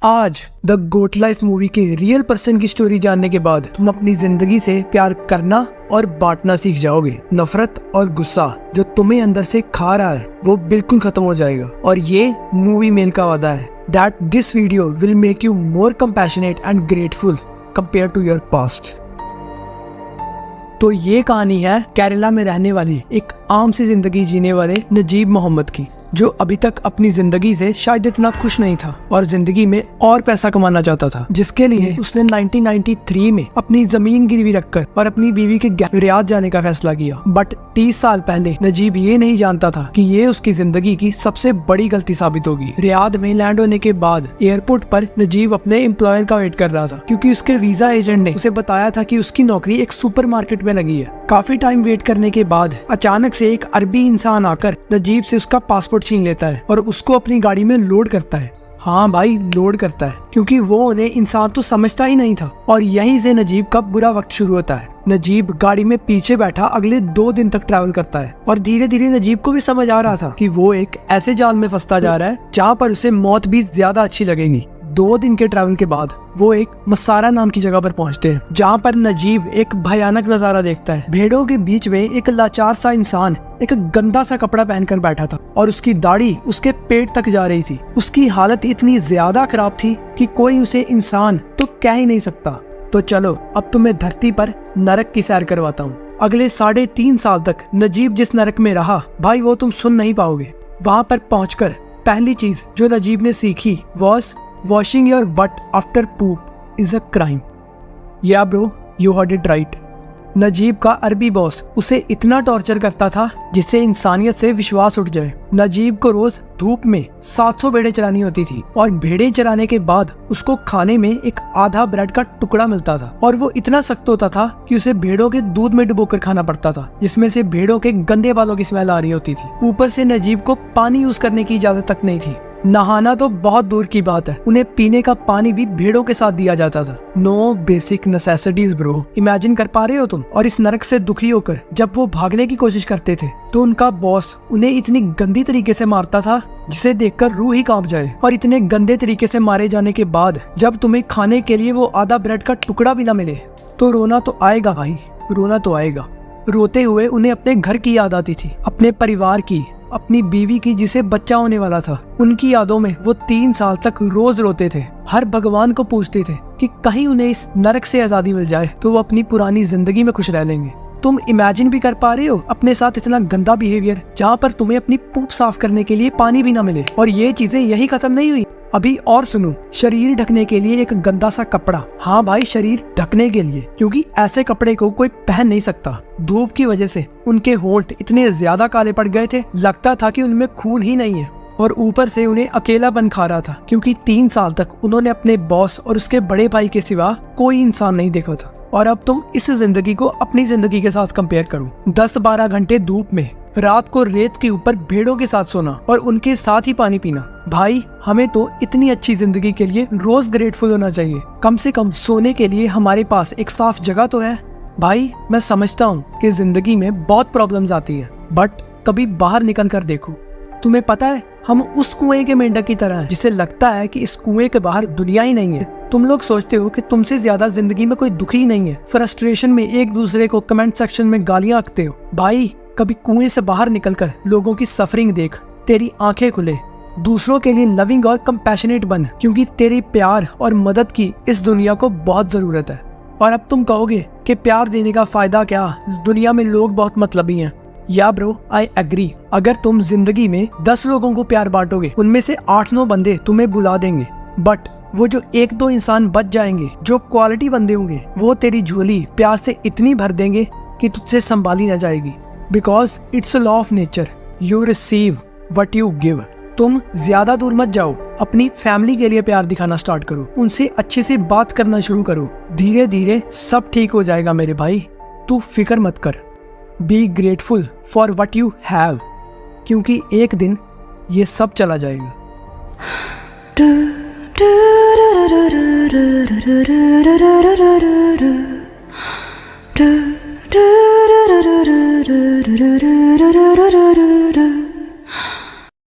आज the goat life movie के real person की स्टोरी जानने के बाद तुम अपनी जिंदगी से प्यार करना और बांटना सीख जाओगे। नफरत और गुस्सा जो तुम्हें अंदर से खा रहा है वो बिल्कुल खत्म हो जाएगा। और ये मूवी मेल का वादा है that this video will make you more compassionate and grateful compare to your past. तो ये कहानी है केरला में रहने वाली एक आम सी जिंदगी जीने वाले नजीब मोहम्मद की, जो अभी तक अपनी जिंदगी से शायद इतना खुश नहीं था और जिंदगी में और पैसा कमाना चाहता था, जिसके लिए उसने 1993 में अपनी जमीन गिरवी रखकर और अपनी बीवी के रियाद जाने का फैसला किया। बट 30 साल पहले नजीब ये नहीं जानता था कि ये उसकी जिंदगी की सबसे बड़ी गलती साबित होगी। रियाद में लैंड होने के बाद एयरपोर्ट पर नजीब अपने एम्प्लॉयर का वेट कर रहा था, क्योंकि उसके वीजा एजेंट ने उसे बताया था कि उसकी नौकरी एक सुपरमार्केट में लगी है। काफी टाइम वेट करने के बाद अचानक से एक अरबी इंसान आकर नजीब से उसका पासपोर्ट छीन लेता है और उसको अपनी गाड़ी में लोड करता है। हाँ भाई, लोड करता है, क्योंकि वो उन्हें इंसान तो समझता ही नहीं था। और यहीं से नजीब का बुरा वक्त शुरू होता है। नजीब गाड़ी में पीछे बैठा अगले 2 दिन तक ट्रैवल करता है और धीरे धीरे नजीब को भी समझ आ रहा था कि वो एक ऐसे जाल में फंसता जा रहा है जहाँ पर उसे मौत भी ज्यादा अच्छी लगेगी। 2 दिन के ट्रैवल के बाद वो एक मसारा नाम की जगह पर पहुंचते हैं, जहाँ पर नजीब एक भयानक नजारा देखता है। भेड़ों के बीच में एक लाचार सा इंसान एक गंदा सा कपड़ा पहनकर बैठा था और उसकी दाढ़ी उसके पेट तक जा रही थी। उसकी हालत इतनी ज्यादा खराब थी कि कोई उसे इंसान तो कह ही नहीं सकता। तो चलो अब तुम्हें धरती पर नरक की सैर करवाता हूँ। अगले 3.5 साल तक नजीब जिस नरक में रहा भाई, वो तुम सुन नहीं पाओगे। वहाँ पर पहुंचकर पहली चीज जो नजीब ने सीखी was washing your butt after poop is a crime. Yeah bro, you heard it right. Najeeb का अरबी बॉस उसे इतना टॉर्चर करता था जिससे इंसानियत से विश्वास उठ जाए। नजीब को रोज धूप में 700 भेड़ें चरानी होती थी और भेड़ें चराने के बाद उसको खाने में एक आधा ब्रेड का टुकड़ा मिलता था और वो इतना सख्त होता था कि उसे भेड़ों के दूध में डुबोकर खाना पड़ता था, जिसमें से भेड़ों के गंदे बालों की स्मेल आ रही होती थी। ऊपर से नजीब को पानी यूज करने की इजाजत तक नहीं थी। नहाना तो बहुत दूर की बात है, उन्हें पीने का पानी भी भेड़ों के साथ दिया जाता था। No basic necessities bro. Imagine कर पा रहे हो तुम? और इस नरक से दुखी होकर जब वो भागने की कोशिश करते थे तो उनका बॉस उन्हें इतनी गंदी तरीके से मारता था जिसे देखकर रूह ही कांप जाए। और इतने गंदे तरीके से मारे जाने के बाद जब तुम्हें खाने के लिए वो आधा ब्रेड का टुकड़ा भी ना मिले तो रोना तो आएगा भाई, रोना तो आएगा। रोते हुए उन्हें अपने घर की याद आती थी, अपने परिवार की, अपनी बीवी की जिसे बच्चा होने वाला था। उनकी यादों में वो 3 साल तक रोज रोते थे। हर भगवान को पूछते थे कि कहीं उन्हें इस नरक से आजादी मिल जाए तो वो अपनी पुरानी जिंदगी में खुश रह लेंगे। तुम इमेजिन भी कर पा रहे हो अपने साथ इतना गंदा बिहेवियर, जहाँ पर तुम्हें अपनी पूप साफ करने के लिए पानी भी ना मिले। और ये चीजें यही खत्म नहीं हुई, अभी और सुनो। शरीर ढकने के लिए एक गंदा सा कपड़ा। हाँ भाई, शरीर ढकने के लिए, क्योंकि ऐसे कपड़े को कोई पहन नहीं सकता। धूप की वजह से उनके होंठ इतने ज्यादा काले पड़ गए थे, लगता था कि उनमें खून ही नहीं है। और ऊपर से उन्हें अकेलापन खा रहा था, क्योंकि 3 साल तक उन्होंने अपने बॉस और उसके बड़े भाई के सिवा कोई इंसान नहीं देखा था। और अब तुम इस जिंदगी को अपनी जिंदगी के साथ कंपेयर करो। 10-12 घंटे धूप में, रात को रेत के ऊपर भेड़ों के साथ सोना और उनके साथ ही पानी पीना। भाई, हमें तो इतनी अच्छी जिंदगी के लिए रोज ग्रेटफुल होना चाहिए। कम से कम सोने के लिए हमारे पास एक साफ जगह तो है। भाई, मैं समझता हूँ कि जिंदगी में बहुत प्रॉब्लम्स आती है, बट कभी बाहर निकल कर देखो। तुम्हें पता है, हम उस कुएं के मेंढक की तरह हैं जिसे लगता है कि इस कुएं के बाहर दुनिया ही नहीं है। तुम लोग सोचते हो कि तुमसे ज्यादा जिंदगी में कोई दुखी ही नहीं है। फ्रस्ट्रेशन में एक दूसरे को कमेंट सेक्शन में गालियां आंकते हो। भाई, कभी कुएं से बाहर निकलकर लोगों की सफरिंग देख, तेरी आंखें खुले, दूसरों के लिए लविंग और कंपैशनेट बन, क्योंकि तेरी प्यार और मदद की इस दुनिया को बहुत जरूरत है। और अब तुम कहोगे कि प्यार देने का फायदा क्या, दुनिया में लोग बहुत मतलबी हैं। या ब्रो, आई एग्री। अगर तुम जिंदगी में 10 लोगों को प्यार बांटोगे, उनमें से 8-9 बंदे तुम्हें बुला देंगे, बट वो जो 1-2 इंसान बच जाएंगे जो क्वालिटी बंदे होंगे, वो तेरी झोली प्यार से इतनी भर देंगे कि तुझसे संभाली न जाएगी। Because it's a law of nature, you receive what you give. तुम ज्यादा दूर मत जाओ, अपनी फैमिली के लिए प्यार दिखाना स्टार्ट करो, उनसे अच्छे से बात करना शुरू करो। धीरे धीरे सब ठीक हो जाएगा मेरे भाई, तू फिक्र मत कर। Be grateful for what you have, क्योंकि एक दिन ये सब चला जाएगा। Da da da da da da da da da da da da da